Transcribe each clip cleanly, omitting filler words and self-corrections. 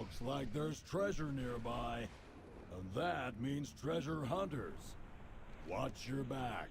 Looks like there's treasure nearby. And that means treasure hunters. Watch your back.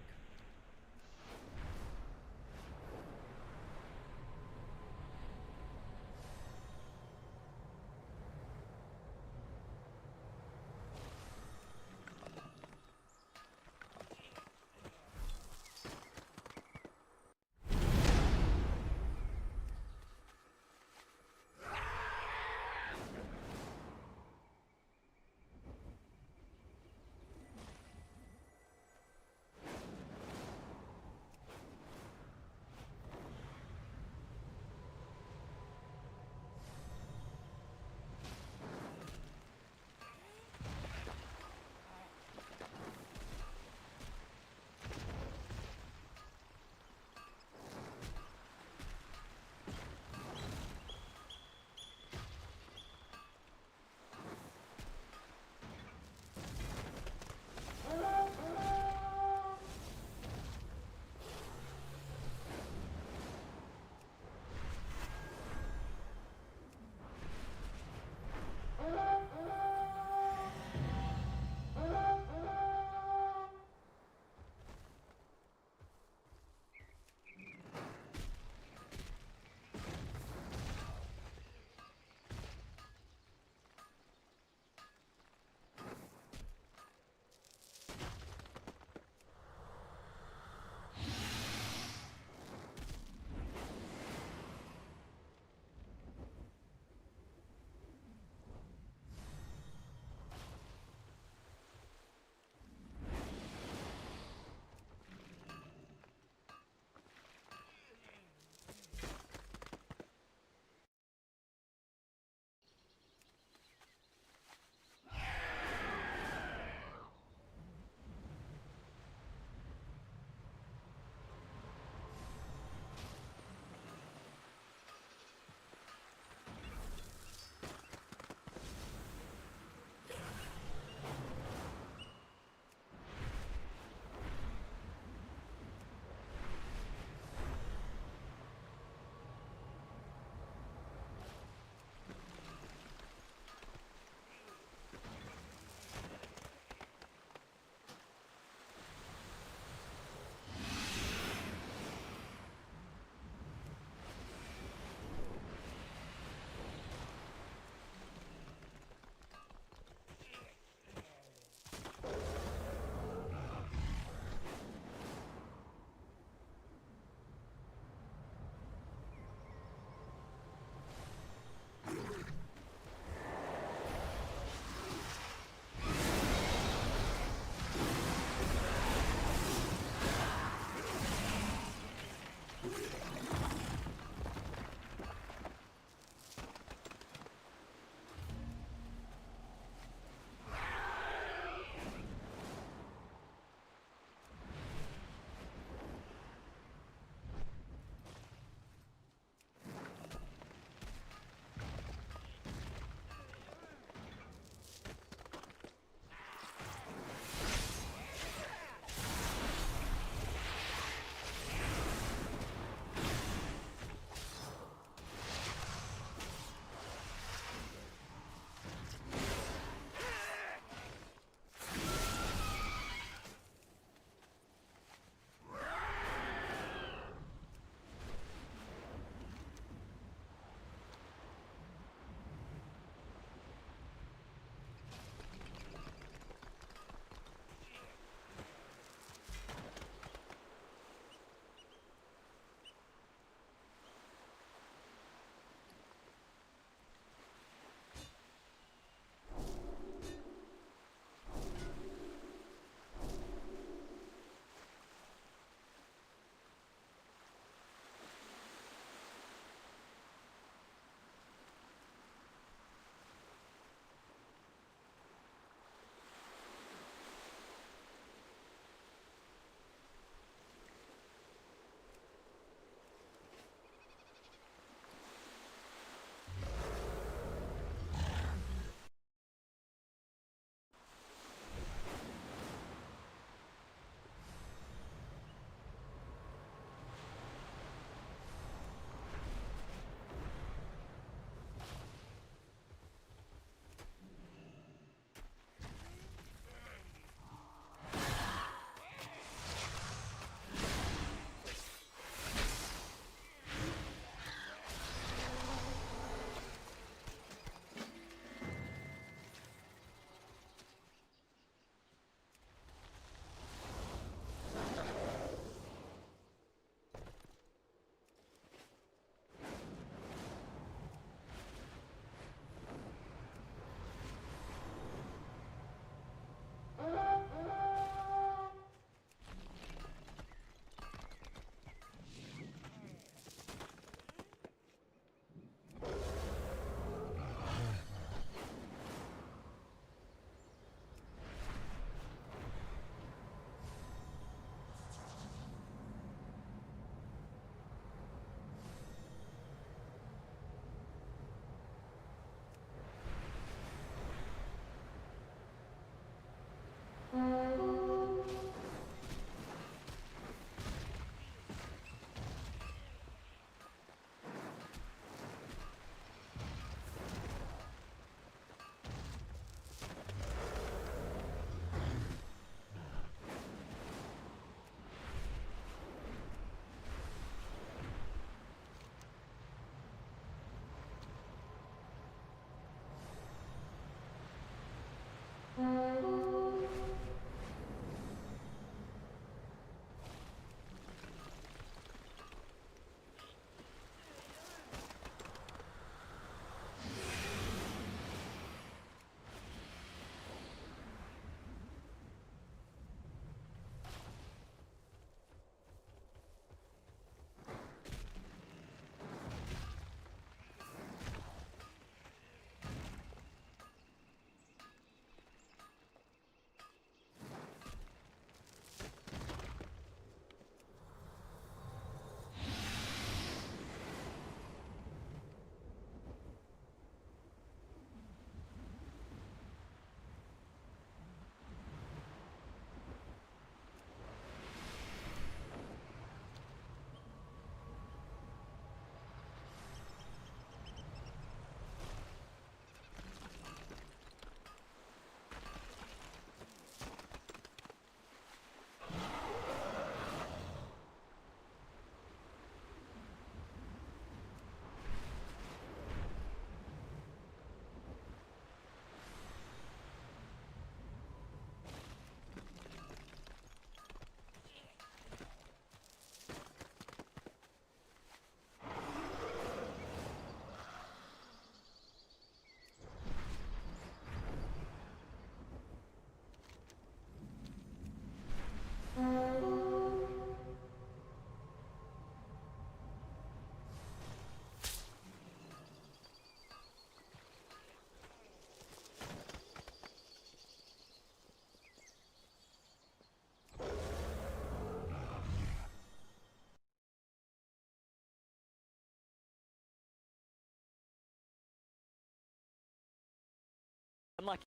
Unlucky.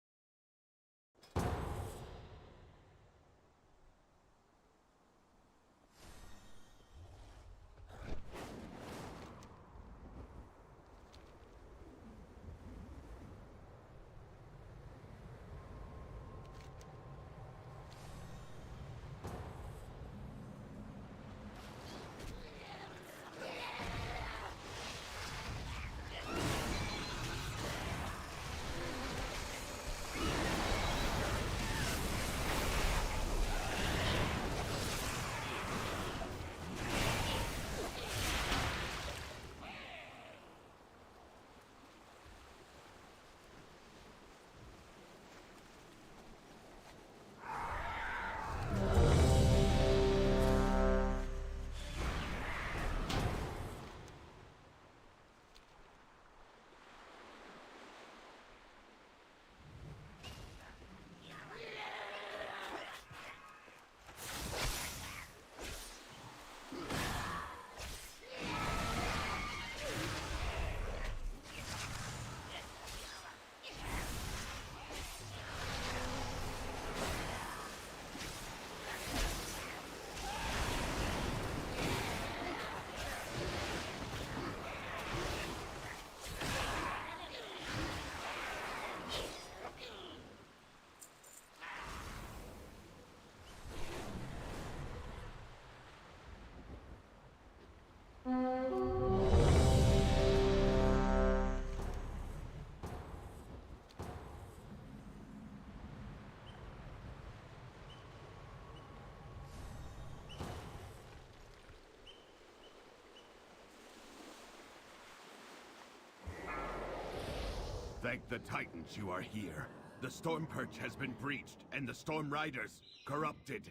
Thank the Titans you are here. The Storm Perch has been breached, and the Storm Riders corrupted.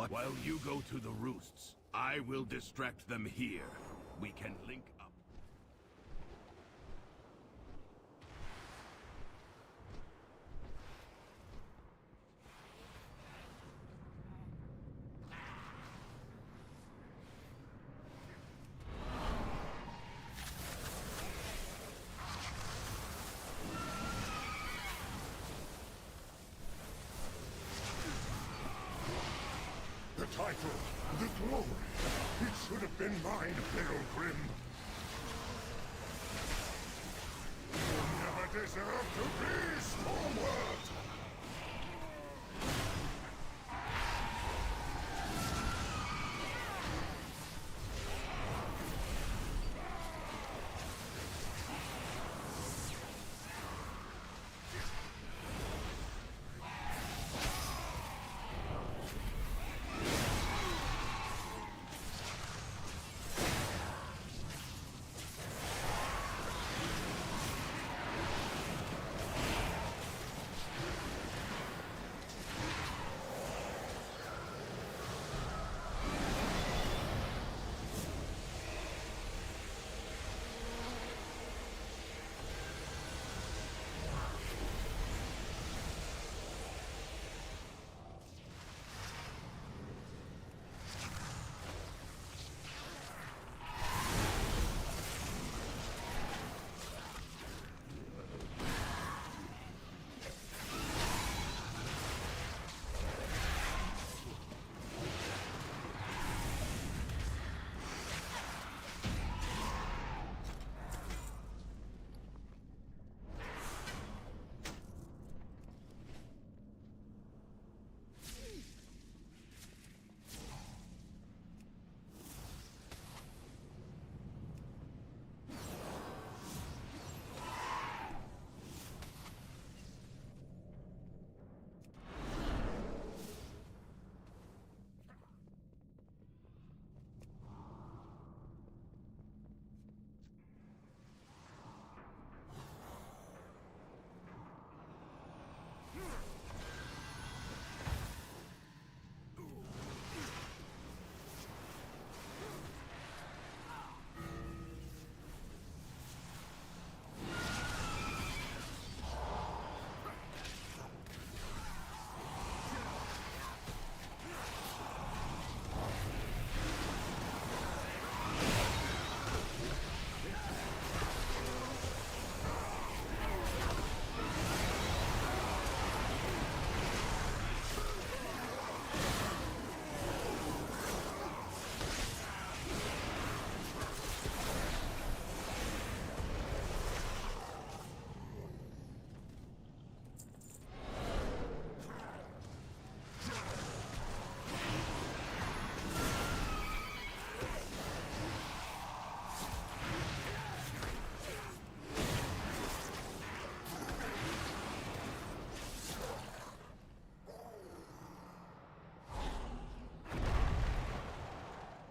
While you go to the roosts, I will distract them here. We can link up. title, the glory. It should have been mine, Pilgrim. You never deserved to be Stormward!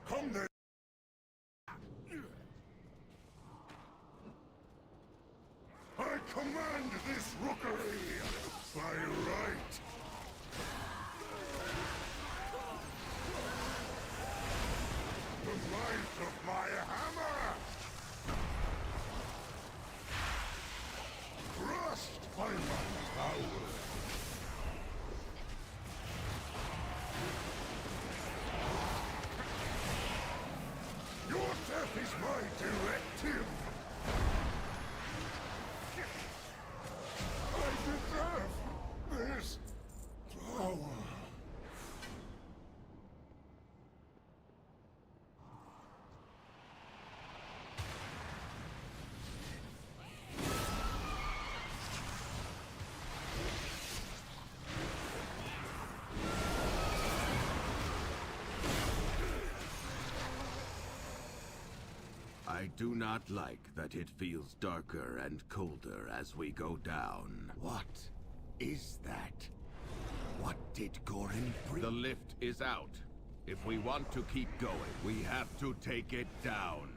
Come then! I command this rookery by right! The might of my hammer! Crushed by my power! Your death is my directive! I deserve this power! I do not like that it feels darker and colder as we go down. What is that? What did Gorin bring? The lift is out. If we want to keep going, we have to take it down.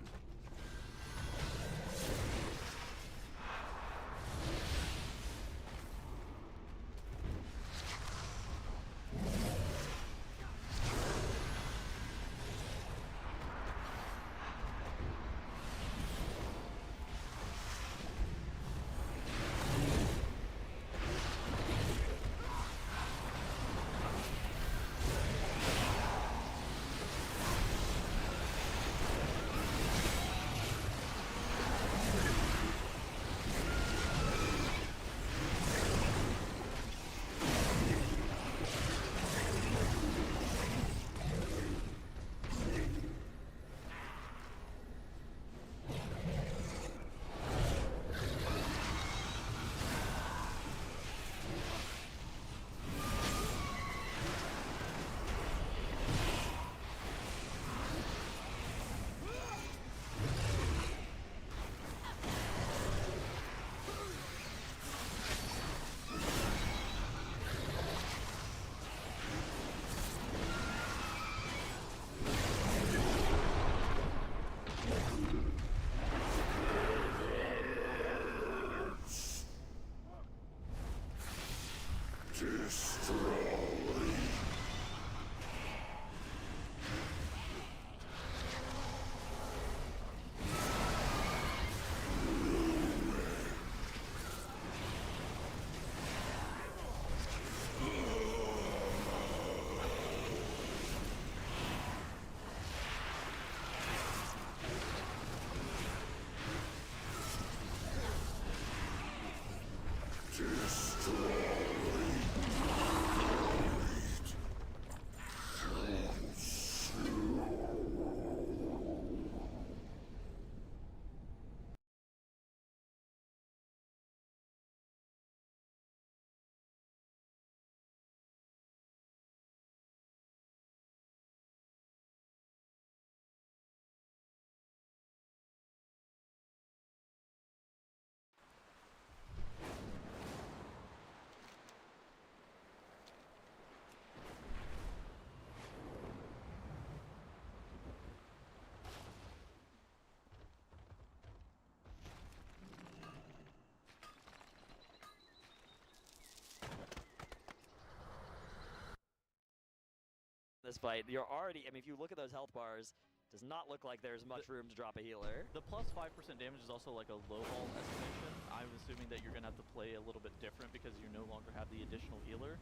this fight. You're already, I mean, if you look at those health bars, does not look like there's much room to drop a healer. The plus 5% damage is also like a low ball estimation. I'm assuming that you're going to have to play a little bit different because you no longer have the additional healer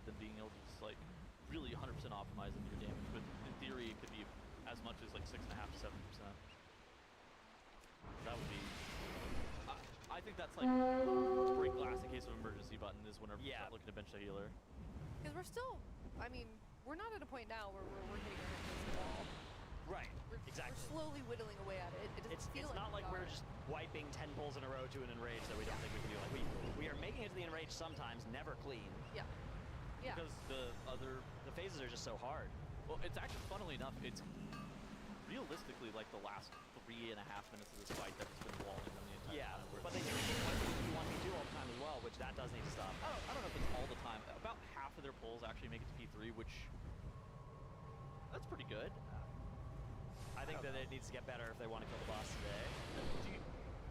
than being able to just like really 100% optimize into your damage. But in theory, it could be as much as like 6.5 to 7%. That would be... I think that's like break glass in case of emergency button is whenever you start looking to bench a healer. Because we're still, I mean, we're not at a point now where we're hitting our head against the wall. Right, exactly. We're slowly whittling away at it. It doesn't feel it's not like we're just wiping 10 pulls in a row to an enrage that we don't think we can do. Like we are making it to the enrage sometimes, never clean. Yeah. Yeah. Because the phases are just so hard. Well, it's actually, funnily enough, it's realistically like the last 3.5 minutes of this fight that it's been walling them the entire time. But they do it 1v2 all the time as well, which that does need to stop. I don't know if it's all the time. About half of their pulls actually make it to P3, which that's pretty good. I think that it needs to get better if they want to kill the boss today.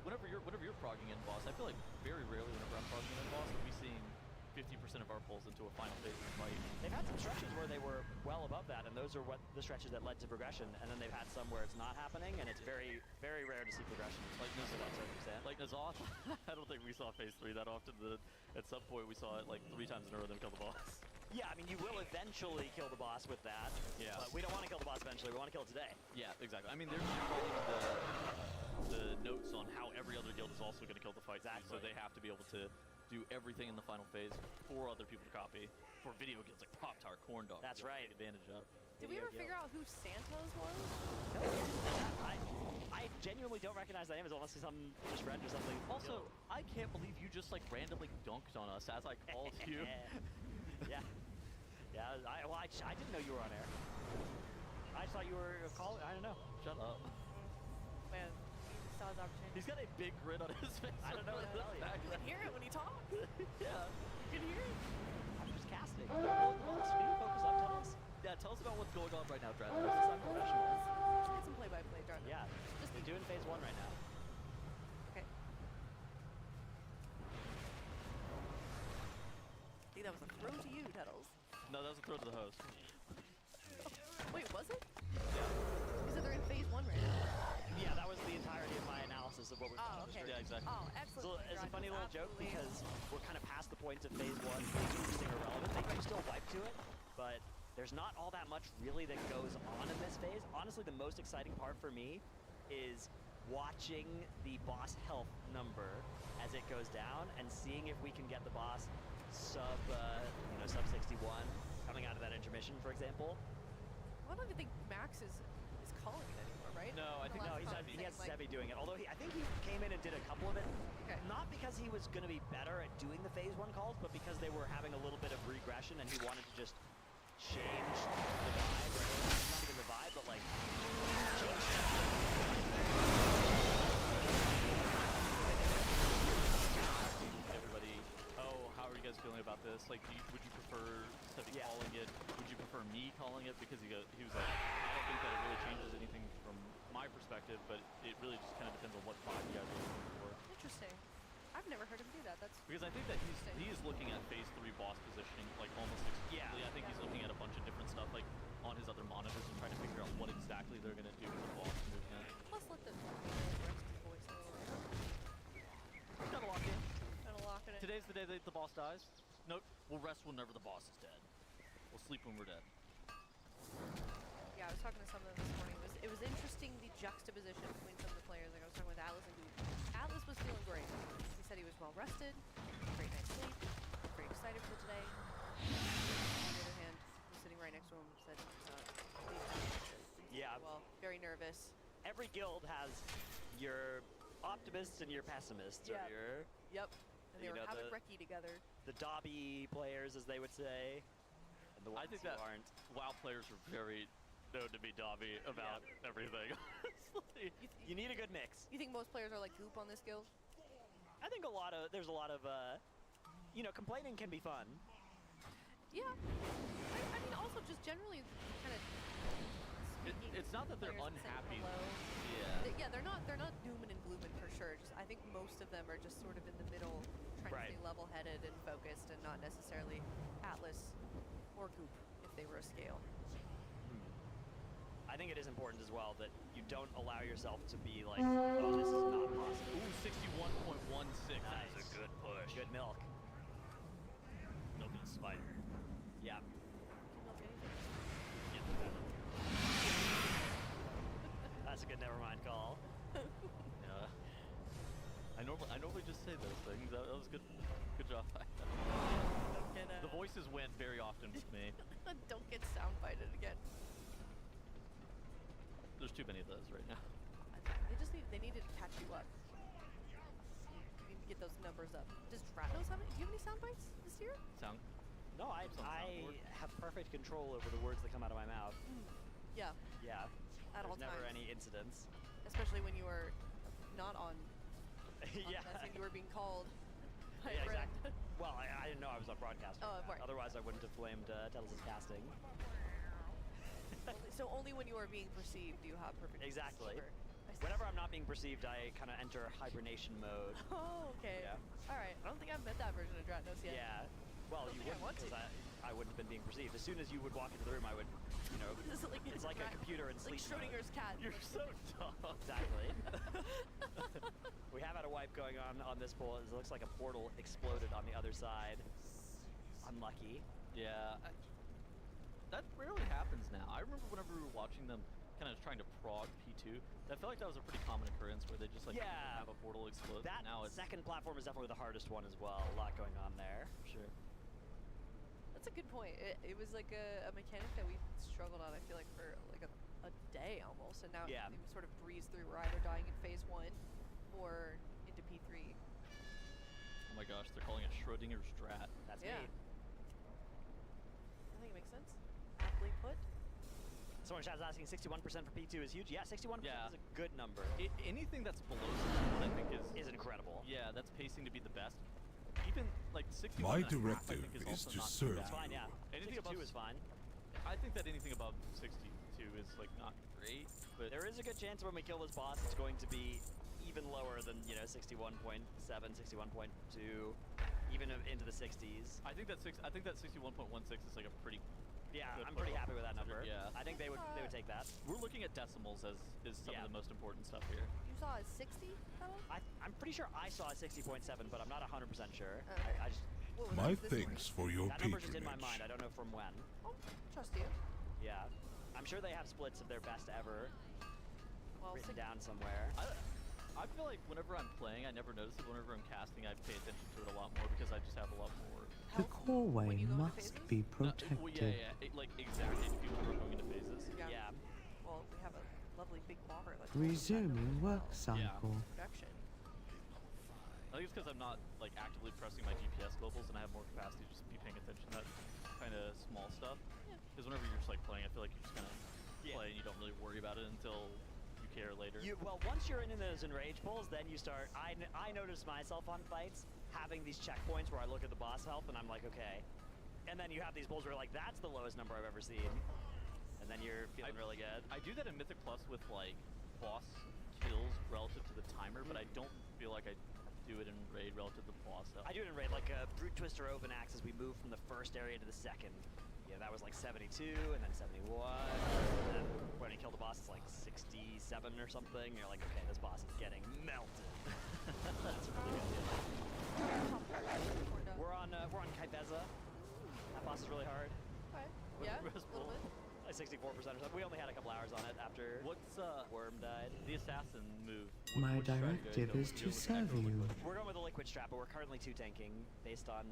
Whenever you're progging in boss, I feel like very rarely whenever I'm progging in boss, are we seeing 50% of our pulls into a final phase of the fight. They've had some stretches where they were well above that, and those are what the stretches that led to progression. And then they've had some where it's not happening, and it's very, very rare to see progression. Like that circumstance. Like N'Zoth, I don't think we saw phase 3 that often. At some point, we saw it like 3 times in a row, then kill the boss. Yeah, I mean, you will eventually kill the boss with that. Yeah. But we don't want to kill the boss eventually. We want to kill it today. Yeah, exactly. I mean, they're calling the notes on how every other guild is also going to kill the fight. Exactly. So they have to be able to do everything in the final phase for other people to copy. For video guilds like Pop-Tart, Corn Dog. That's right. Take advantage of. Did we ever figure out who Santos was? I genuinely don't recognize that name unless it's some just friend or something. Also, I can't believe you just like randomly dunked on us as I called you. Yeah. Yeah, I didn't know you were on air. I thought you were calling. I don't know. Shut up. Man, he saw his opportunity. He's got a big grin on his face. I don't know what to tell you. You can hear it when he talks. Yeah. You can hear it. I'm just casting. Can you focus up, Thomas? Yeah, tell us about what's going on right now, Drat. This is unprofessional. Let's get some play-by-play, Jordan. Yeah, Just they're doing phase 1 right now. Okay. I think that was a throw to you, Tuttles. No, that was a throw to the host. Wait, was it? You said they're in phase 1 right now. Yeah, that was the entirety of my analysis of what we're Oh, okay. Yeah, exactly. Oh, excellent. So it's a funny little joke Absolutely. because we're kind of past the point of phase 1. Phase 2 is irrelevant. They can still wipe to it, but there's not all that much really that goes on in this phase. Honestly, the most exciting part for me is watching the boss health number as it goes down and seeing if we can get the boss sub 61 coming out of that intermission, for example. I don't even think Max is calling it anymore, right? No, I think No, he has Sevi doing it. Although I think he came in and did a couple of it. Okay. Not because he was going to be better at doing the phase 1 calls, but because they were having a little bit of regression and he wanted to just change the vibe. Or not even the vibe, but like change. Everybody, how are you guys feeling about this? Like, would you prefer Sevi calling it? Would you prefer me calling it? Because he was like, I don't think that it really changes anything from my perspective, but it really just kind of depends on what vibe you guys are looking for. Interesting. I've never heard him do that. That's Because I think that he is looking at phase 3 boss positioning like almost exclusively. Yeah. I think he's looking at a bunch of different stuff like on his other monitors and trying to figure out what exactly they're gonna do with the boss movement. Let's let the rest of his voice a little bit. He's gotta lock in. Kind of locking it. Today's the day that the boss dies. Nope. We'll rest whenever the boss is dead. We'll sleep when we're dead. Yeah, I was talking to some of them this morning. It was interesting the juxtaposition between some of the players. Like I was talking with Atlas and Goop. Atlas was feeling great. He said he was well rested, great night's sleep, very excited for today. On the other hand, was sitting right next to him, said, Yeah. well, very nervous. Every guild has your optimists and your pessimists, Yeah. or your Yep. And they You were know, having the- brekkie together. the Dobby players, as they would say, and the ones I think who that aren't. WoW players are very known to be Dobby about everything. Honestly. You need a good mix. You think most players are like Goop on this guild? I think there's a lot of complaining can be fun. Yeah. I mean, also just generally kind of. It's not that they're unhappy. Yeah. They're not dooming and glooming for sure. Just I think most of them are just sort of in the middle, trying Right. to stay level-headed and focused, and not necessarily Atlas or Goop if they were a scale. I think it is important as well that you don't allow yourself to be like, oh, this is not possible. Ooh, 61.16. Nice. That's a good push. Good milk. Milking a spider. Yeah. Milk anything. Get the venom. That's a good never mind call. Yeah. I normally just say those things. That was good. Good job. Don't get The voices went very often with me. don't get soundbited again. There's too many of those right now. They needed to catch you up. You need to get those numbers up. Does Dratnos have any? Do you have any sound bites this year? Sound. No, I Some soundboard. have perfect control over the words that come out of my mouth. Yeah, Yeah. at all There's never times. any incidents. Especially when you were not on. Yeah. Messing, you were being called. By Yeah, a friend. exactly. Well, I didn't know I was on broadcast. Oh, right. Otherwise, I wouldn't have blamed Tettles' casting. So only when you are being perceived do you have perfect. Exactly. Sure. I see. Whenever I'm not being perceived, I kind of enter hibernation mode. Oh, okay. Yeah. All right. I don't think I've met that version of Dratnos yet. Yeah. Well, don't you think I wouldn't, want to. because I wouldn't have been being perceived. As soon as you would walk into the room, I would, you know, This is it's like a computer in Like sleep mode. Schrodinger's cat. You're so dumb. Exactly. We have had a wipe going on this pool. It looks like a portal exploded on the other side. Unlucky. Yeah. That rarely happens now. I remember whenever we were watching them kind of trying to prog P2, I felt like that was a pretty common occurrence where they just like Yeah. have a portal explode. That Now it's second platform is definitely the hardest one as well. A lot going on there. sure. That's a good point. It was like a mechanic that we struggled on, I feel like, for like a day almost. And now Yeah. we sort of breeze through. We're either dying in phase 1 or into P3. Oh my gosh, they're calling it Schrodinger's Drat. That's Yeah. me. I think it makes sense. Aptly put. Someone in chat is asking 61% for P2 is huge. Yeah, 61% Yeah. is a good number. Anything that's below 61, I think Is incredible. yeah, that's pacing to be the best. Even like 61 My and a half, I directive think, is is also to not too serve bad. It's fine, yeah. Anything 62 above is fine. I think that anything above 62 is like not great, but There is a good chance when we kill this boss, it's going to be even lower than, you know, 61.7, 61.2, even into the 60s. I think that 61.16 is like a pretty. Yeah, good I'm pretty put-up happy with that number. considered- Yeah, I think they would take that. we're looking at decimals as is some Yeah. of the most important stuff here. You saw a 60, Hello? I'm pretty sure I saw a 60.7, but I'm not 100% sure. Okay. I just What was My this thanks for your that number's just in my mind. patronage. I don't know from when. morning? Oh, trust you. Yeah, I'm sure they have splits of their best ever Well, written down somewhere. I feel like whenever I'm playing, I never notice it. Whenever I'm casting, I pay attention to it a lot more because I just have a lot more. The core when way you go into must phases? be No, protected. well, yeah. Like exactly. If people are going into phases. Yeah. Well, we have a lovely big bobber. That's Resuming work well. cycle. Production. I think it's because I'm not like actively pressing my GPS globals and I have more capacity to just be paying attention to that kind of small stuff. Yeah. Because whenever you're just like playing, I feel like you just kind of Yeah. play and you don't really worry about it until you care later. Well, once you're in those enrage pulls, then you start. I notice myself on fights having these checkpoints where I look at the boss health and I'm like, okay. And then you have these pulls where you're like, that's the lowest number I've ever seen. And then you're feeling really good. I do that in Mythic Plus with like boss kills relative to the timer, but I don't feel like I do it in Raid relative to the boss health. I do it in raid like a Brute Twister Open Axe as we move from the first area to the second. Yeah, that was like 72 and then 71. And then when you kill the boss, it's like 67 or something. You're like, okay, this boss is getting melted. That's a really good deal. We're on Kaibeza. That boss is really hard. Okay. Yeah, a Rest little Bowl. bit. Like 64% or something. We only had a couple hours on it after What's Worm died. the assassin move? My Which strategy directive are you is going to with? serve Echo you. liquid? We're going with a liquid strap, but we're currently 2 tanking based on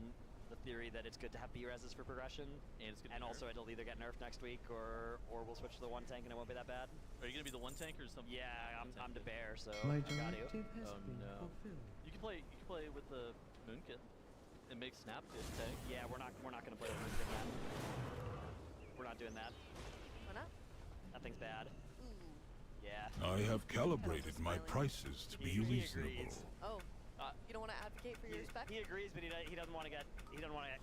the theory that it's good to have B-reses for progression. And it's good to And nerf. also it'll either get nerfed next week or we'll switch to the 1 tank and it won't be that bad. Are you gonna be the one tank or something? Yeah, I'm the bear, so My I got you. directive has Oh, been no. fulfilled. You can play with the Moonkin and make Snap good tank. Yeah, we're not gonna play with Moonkin then. We're not doing that. Why not? That thing's bad. Ooh. Yeah. I have calibrated my prices to be He reasonable. agrees. Oh, Uh, you don't want to advocate for your respect? He agrees, but he doesn't want to get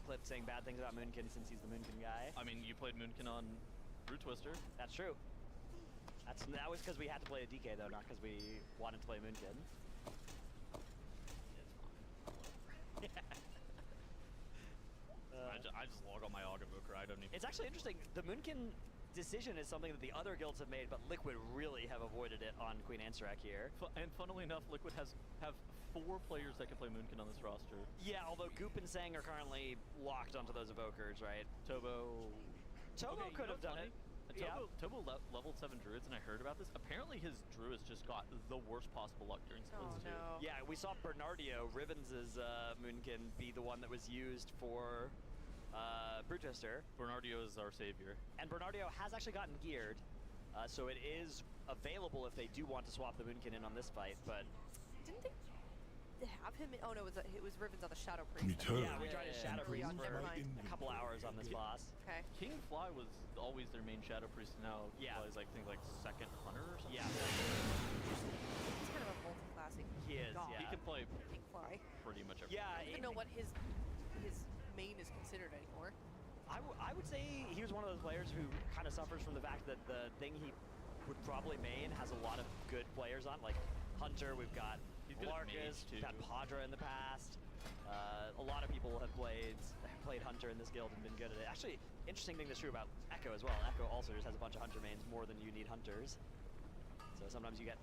clipped saying bad things about Moonkin since he's the Moonkin guy. I mean, you played Moonkin on Brute Twister. That's true. That was because we had to play a DK though, not because we wanted to play Moonkin. I just log on my Aug Evoker. I don't even. It's actually interesting. The Moonkin decision is something that the other guilds have made, but Liquid really have avoided it on Queen Ansarak here. And funnily enough, Liquid have 4 players that can play Moonkin on this roster. Yeah, although Goop and Sang are currently locked onto those evokers, right? Tobo Tobo Okay, could you know have done funny? it. Tobo leveled 7 druids, and I heard about this. Apparently, his druids just got the worst possible luck during splits Oh too. no. Yeah, we saw Bernardio, Rivens' Moonkin, be the one that was used for Brute Twister. Bernardio is our savior. And Bernardio has actually gotten geared, so it is available if they do want to swap the Moonkin in on this fight, but Didn't they have him? Oh no, it was Rivens on the Shadow Priest. Return. yeah, we tried to Shadow Early Priest on, for never mind. a couple hours on this boss. Okay. King Fly was always their main shadow priest. Now Yeah. Fly's like things like second hunter or something. Yeah, He's kind of a multi-classing. he is, god. yeah. He can play King Fly. pretty much everything. Yeah, I don't even know what his main is considered anymore. I would say he was one of those players who kind of suffers from the fact that the thing he would probably main has a lot of good players on, like Hunter, we've got He's good at mage, Larkus, we've too. got Padra in the past. A lot of people have played Hunter in this guild and been good at it. Actually, interesting thing that's true about Echo as well. Echo also just has a bunch of Hunter mains more than you need Hunters. So sometimes you get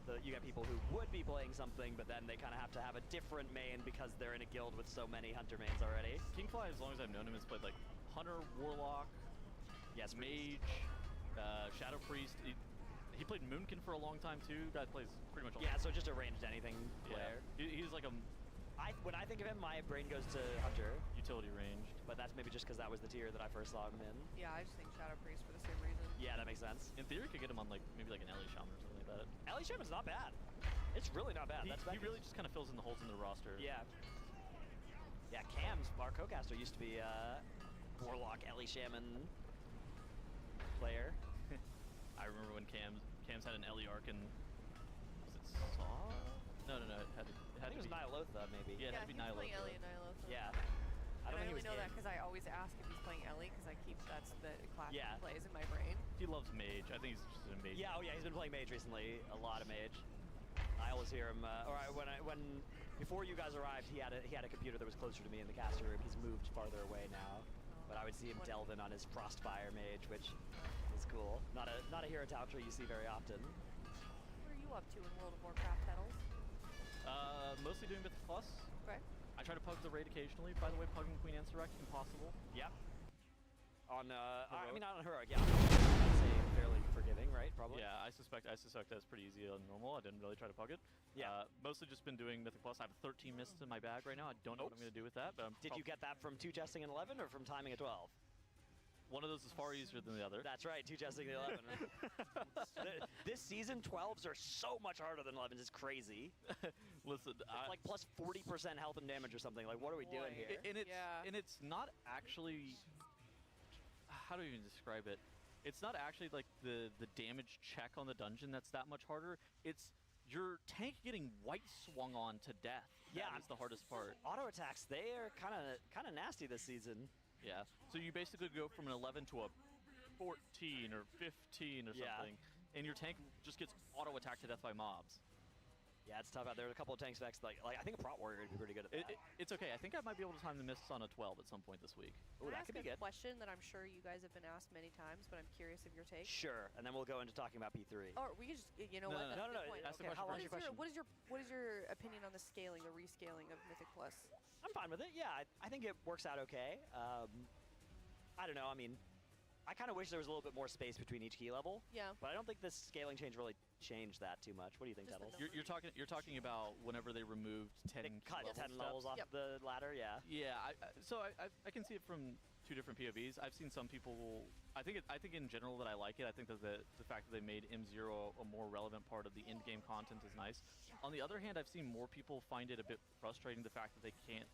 people who would be playing something, but then they kind of have to have a different main because they're in a guild with so many Hunter mains already. King Fly, as long as I've known him, has played like Hunter, Warlock, Yes, Mage, Shadow Priest. He played Moonkin for a long time too. Guy plays pretty much all. Yeah, so just a ranged anything Yeah. player. He's like a When I think of him, my brain goes to Hunter, utility ranged. but that's maybe just because that was the tier that I first saw him in. Yeah, I just think Shadow Priest for the same reason. Yeah, that makes sense. In theory, could get him on like maybe like an Ellie Shaman or something like that. Ellie Shaman's not bad. It's really not bad. He That's really just kind of fills in the holes in the roster. Yeah. Yeah, Cam's, our co-caster, used to be Warlock Ellie Shaman player. I remember when Cam's had an Ellie arc and was it Saw? No, it had to. I think it was be. Nyalotha, maybe. Yeah, it had to be he was playing Nyalotha. Ellie and Nyalotha. Yeah. I don't think he only was know that in. because I always ask if he's playing Ellie because that's the class Yeah. he plays in my brain. He loves Mage. I think he's just an amazing. Yeah, oh yeah, he's been playing Mage recently, a lot of Mage. I always hear him, before you guys arrived, he had a computer that was closer to me in the caster room. He's moved farther away now, but I would see him delve in on his Frostfire Mage, which is cool. Not a hero talent tree you see very often. What are you up to in World of Warcraft, Petals? Mostly doing Mythic Plus. Okay. I try to pug the raid occasionally. By the way, pugging Queen Ansarak impossible. Yeah. On I Heroic? mean not on heroic, yeah. I'd say fairly forgiving, right? Probably. Yeah, I suspect that's pretty easy on normal. I didn't really try to pug it. Yeah. Mostly just been doing Mythic Plus. I have 13 mists in my bag right now. I don't know what I'm going to do with that, but Did you get that from 2 chesting in 11 or from timing at 12? one of those is far easier than the other. That's right, 2 chesting in 11. This season, 12s are so much harder than 11s. It's crazy. Listen, It's like plus 40% health and damage or something. Like, what are we doing Boy. here? and it's not actually. How do you even describe it? It's not actually like the damage check on the dungeon that's that much harder. It's your tank getting white swung on to death. Yeah. That is the hardest part. Auto attacks, they are kind of nasty this season. Yeah. So you basically go from an 11 to a 14 or 15 or Yeah. something, and your tank just gets auto attacked to death by mobs. Yeah, it's tough out there. A couple of tank specs, like I think a Prot Warrior would be pretty good at that. It's okay. I think I might be able to time the mists on a 12 at some point this week. Ooh, Can I that ask could be a good. question that I'm sure you guys have been asked many times, but I'm curious of your take. Sure, and then we'll go into talking about P3. Or we can just, you know No, what? no, That's no, a good point. ask the Okay, how question long's your question? What is your opinion on the scaling, the rescaling of Mythic Plus? I'm fine with it. Yeah, I think it works out okay. I don't know. I mean, I kind of wish there was a little bit more space between each key level. Yeah. But I don't think this scaling change really changed that too much. What do you think, Just the Tuttles? number. You're talking about whenever they removed 10 They cut 10 level levels off Yep. the ladder, yeah. Yeah, I can see it from two different POVs. I've seen some people. I think in general that I like it. I think that the fact that they made M0 a more relevant part of the in-game content is nice. On the other hand, I've seen more people find it a bit frustrating the fact that they can't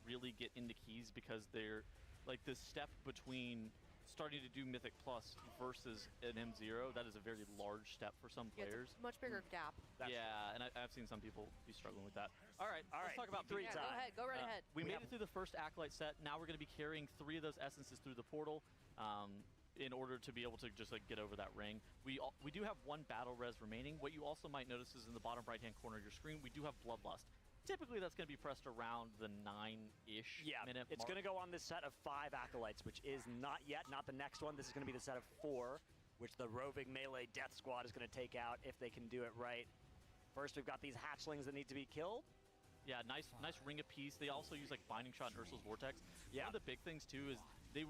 really get into keys because they're like this step between starting to do Mythic Plus versus an M0. That is a very large step for some Yeah, players. it's a much bigger gap. That's Yeah, and I've seen some people be struggling with that. All right, let's talk about P3 Yeah, time. go ahead. Go right ahead. We We made have- it through the first Acolyte set. Now we're going to be carrying 3 of those essences through the portal in order to be able to just like get over that ring. We do have 1 battle res remaining. What you also might notice is in the bottom right-hand corner of your screen, we do have Bloodlust. Typically, that's going to be pressed around the 9-ish Yeah, minute it's mark. going to go on this set of 5 Acolytes, which is not yet, not the next one. This is going to be the set of 4, which the roving melee death squad is going to take out if they can do it right. First, we've got these hatchlings that need to be killed. Yeah, nice ring apiece. They also use like Binding Shot and Ursul's Vortex. Yeah. One of the big things too is they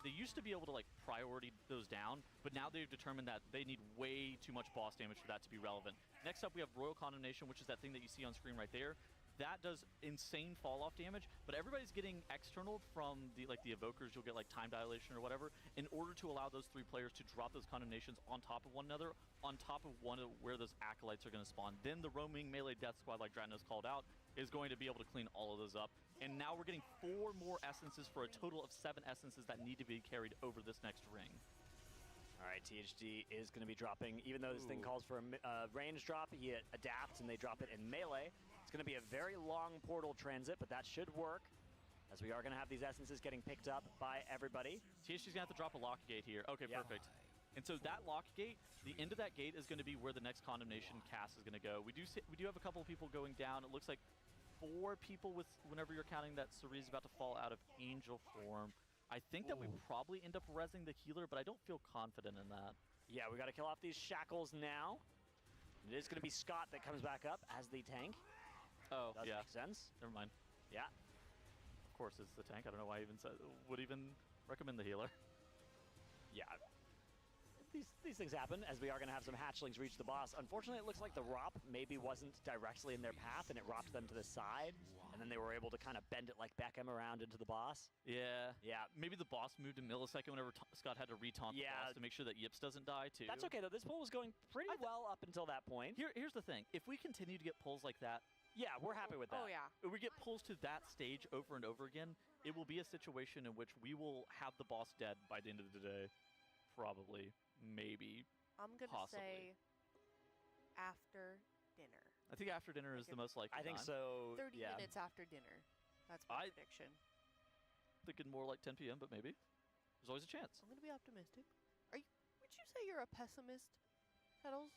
used to be able to like priority those down, but now they've determined that they need way too much boss damage for that to be relevant. Next up, we have Royal Condemnation, which is that thing that you see on screen right there. That does insane fall-off damage, but everybody's getting external from the evokers. You'll get like time dilation or whatever in order to allow those 3 players to drop those condemnations on top of one another, on top of one of where those acolytes are going to spawn. Then the roaming melee death squad, like Dratnos called out, is going to be able to clean all of those up. And now we're getting 4 more essences for a total of 7 essences that need to be carried over this next ring. All right, THD is going to be dropping. Even though this thing calls for a range drop, he adapts and they drop it in melee. It's going to be a very long portal transit, but that should work, as we are going to have these essences getting picked up by everybody. THD's going to have to drop a lock gate here. Okay, Yeah. perfect. And so that lock gate, the end of that gate is going to be where the next condemnation cast is going to go. We do have a couple of people going down. It looks like 4 people whenever you're counting that Cerise is about to fall out of angel form. I think that we probably end up rezzing the healer, but I don't feel confident in that. Yeah, we got to kill off these shackles now. It is going to be Scott that comes back up as the tank. Oh, Does yeah. make sense. Never mind. Yeah. Of course, it's the tank. I don't know why I would even recommend the healer. Yeah. These things happen, as we are going to have some hatchlings reach the boss. Unfortunately, it looks like the ROP maybe wasn't directly in their path, and it rocked them to the side, and then they were able to kind of bend it like Beckham around into the boss. Yeah. Yeah. Maybe the boss moved a millisecond whenever Scott had to retaunt the boss to make sure that Yips doesn't die, too. That's okay, though. This pull was going pretty well up until that point. Here's the thing. If we continue to get pulls like that, Yeah, we're happy with that. Oh, yeah. if we get pulls to that stage over and over again, it will be a situation in which we will have the boss dead by the end of the day. Probably. Maybe. I'm going to Possibly. say after dinner. I think after dinner is the most likely I think time. so. 30 yeah. minutes after dinner. That's my prediction. Thinking more like 10 p.m., but maybe. There's always a chance. I'm going to be optimistic. Would you say you're a pessimist, Kettles?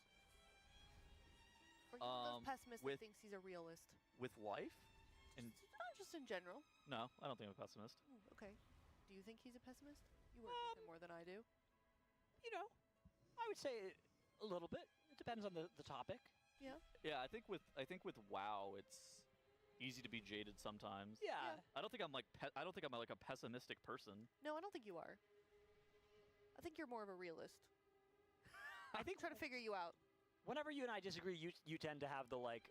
Or are you one of those pessimists that thinks he's a realist? With life? And Not just in general. no, I don't think I'm a pessimist. Okay. Do you think he's a pessimist? You work with him more than I do. You know, I would say a little bit. It depends on the topic. Yeah. Yeah, I think with WoW, it's easy to be jaded sometimes. Yeah. I don't think I'm like a pessimistic person. No, I don't think you are. I think you're more of a realist. I think trying to figure you out. Whenever you and I disagree, you tend to have the like,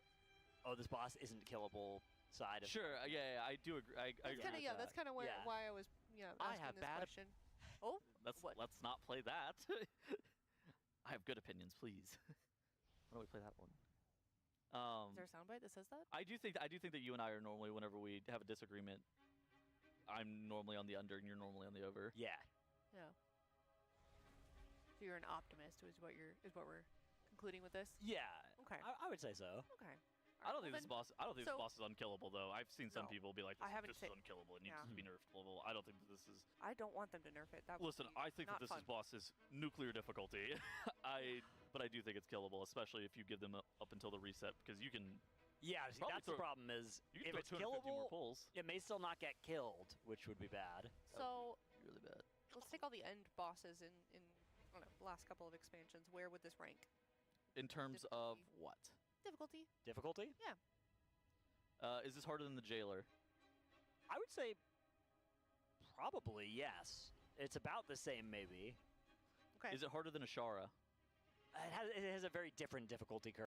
oh, this boss isn't killable side of Sure, yeah, I do agree. I That's agree kind of with that. That's kind of Yeah. why I was I asking have this bad- question. Oh, what? Let's not play that. I have good opinions, please. Why don't we play that one? Is there a soundbite that says that? I do think that you and I are normally, whenever we have a disagreement, I'm normally on the under and you're normally on the over. Yeah. Yeah. So you're an optimist, is what we're concluding with this. Yeah. Okay. I would say so. Okay. I don't think this boss. I don't think so- this boss is unkillable, though. I've seen some No. people be like, I "This, haven't this is said- unkillable. It needs yeah. to be nerfed." Blah, blah, blah. I don't think that this is. I don't want them to nerf it. That would Listen, be I think that not this fun. boss is nuclear difficulty. But I do think it's killable, especially if you give them up until the reset, because you can. Yeah. See, Probably that's the throw- problem is You can if throw it's 250 more killable, pulls. it may still not get killed, which would be bad. So Really bad. let's take all the end bosses in I don't know, the last couple of expansions. Where would this rank? In terms of Difficulty. what? Difficulty? Difficulty? Yeah. Is this harder than the Jailer? I would say probably yes. It's about the same, maybe. Okay. Is it harder than Ashara? It has a very different difficulty curve.